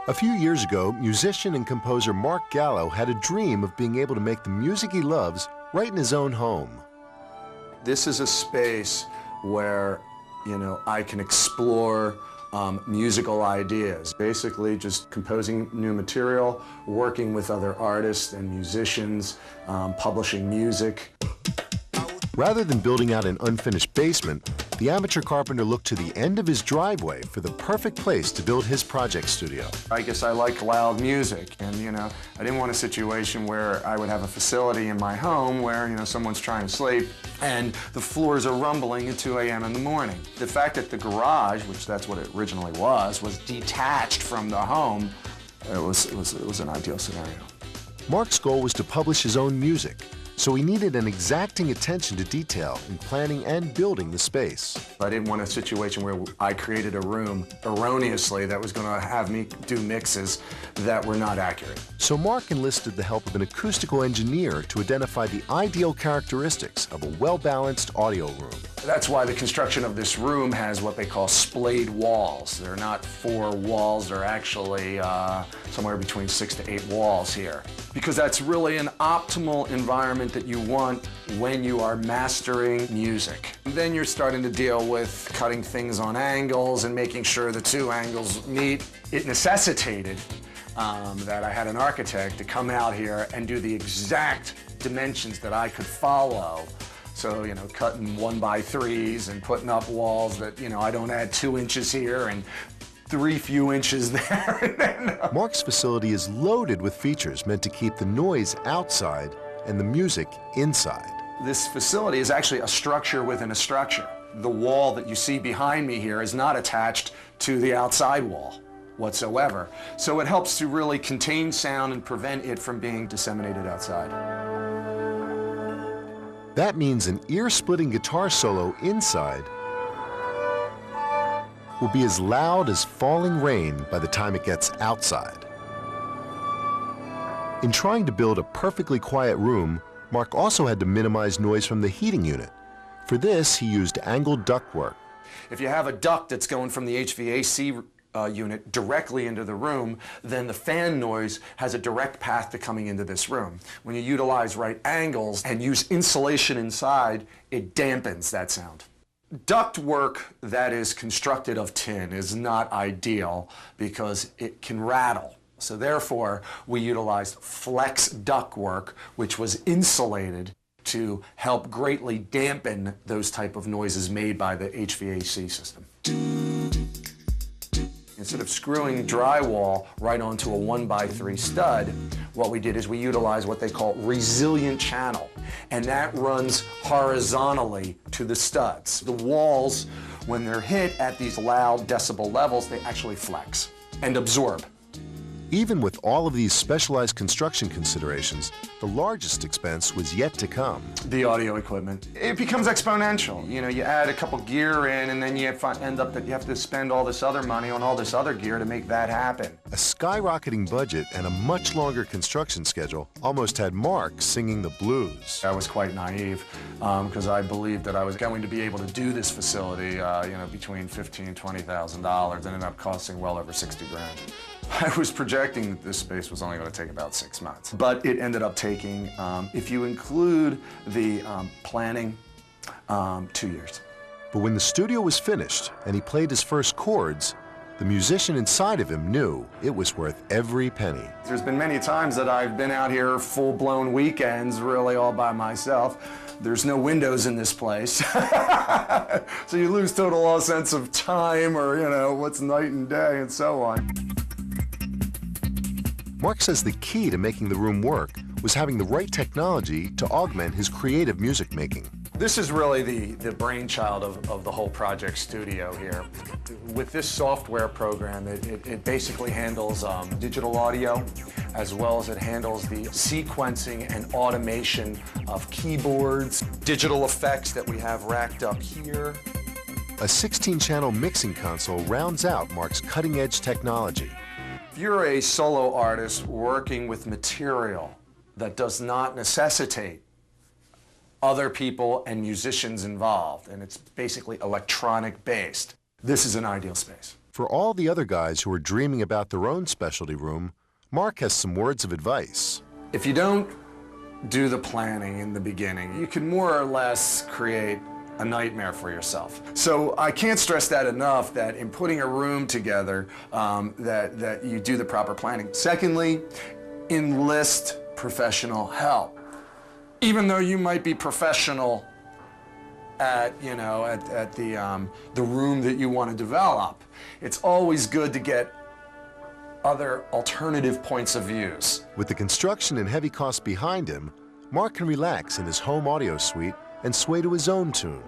A few years ago, musician and composer Marc Gallo had a dream of being able to make the music he loves right in his own home. This is a space where, I can explore musical ideas. Basically just composing new material, working with other artists and musicians, publishing music. Rather than building out an unfinished basement, the amateur carpenter looked to the end of his driveway for the perfect place to build his project studio. I guess I like loud music, and I didn't want a situation where I would have a facility in my home where someone's trying to sleep and the floors are rumbling at 2 a.m. in the morning. The fact that the garage, which that's what it originally was detached from the home, it was an ideal scenario. Marc's goal was to publish his own music, so he needed an exacting attention to detail in planning and building the space. I didn't want a situation where I created a room erroneously that was going to have me do mixes that were not accurate. So Marc enlisted the help of an acoustical engineer to identify the ideal characteristics of a well-balanced audio room. That's why the construction of this room has what they call splayed walls. They're not 4 walls, they're actually somewhere between 6 to 8 walls here. Because that's really an optimal environment that you want when you are mastering music. Then you're starting to deal with cutting things on angles and making sure the 2 angles meet. It necessitated that I had an architect to come out here and do the exact dimensions that I could follow. So, cutting 1x3s and putting up walls that, I don't add 2 inches here and 3 few inches there. Marc's facility is loaded with features meant to keep the noise outside and the music inside. This facility is actually a structure within a structure. The wall that you see behind me here is not attached to the outside wall whatsoever. So it helps to really contain sound and prevent it from being disseminated outside. That means an ear-splitting guitar solo inside will be as loud as falling rain by the time it gets outside. In trying to build a perfectly quiet room, Marc also had to minimize noise from the heating unit. For this, he used angled ductwork. If you have a duct that's going from the HVAC unit directly into the room, then the fan noise has a direct path to coming into this room. When you utilize right angles and use insulation inside, it dampens that sound. Ductwork that is constructed of tin is not ideal because it can rattle. So therefore, we utilized flex ductwork, which was insulated to help greatly dampen those type of noises made by the HVAC system. Instead of screwing drywall right onto a 1x3 stud, what we did is we utilized what they call resilient channel, and that runs horizontally to the studs. The walls, when they're hit at these loud decibel levels, they actually flex and absorb. Even with all of these specialized construction considerations, the largest expense was yet to come. The audio equipment. It becomes exponential. You add a couple gear in, and then you end up that you have to spend all this other money on all this other gear to make that happen. A skyrocketing budget and a much longer construction schedule almost had Marc singing the blues. I was quite naive because I believed that I was going to be able to do this facility, between $15,000 and $20,000. It ended up costing well over 60 grand. I was projecting that this space was only going to take about 6 months, but it ended up taking, if you include the planning, 2 years. But when the studio was finished and he played his first chords, the musician inside of him knew it was worth every penny. There's been many times that I've been out here full-blown weekends, really all by myself. There's no windows in this place. So you lose total sense of time or, what's night and day and so on. Marc says the key to making the room work was having the right technology to augment his creative music making. This is really the brainchild of the whole project studio here. With this software program, it basically handles digital audio, as well as it handles the sequencing and automation of keyboards, digital effects that we have racked up here. A 16-channel mixing console rounds out Marc's cutting-edge technology. If you're a solo artist working with material that does not necessitate other people and musicians involved, and it's basically electronic based, this is an ideal space. For all the other guys who are dreaming about their own specialty room, Marc has some words of advice. If you don't do the planning in the beginning, you can more or less create a nightmare for yourself. So I can't stress that enough, that in putting a room together, that you do the proper planning. Secondly, enlist professional help. Even though you might be professional at the room that you want to develop, it's always good to get other alternative points of views. With the construction and heavy costs behind him, Marc can relax in his home audio suite and sway to his own tune.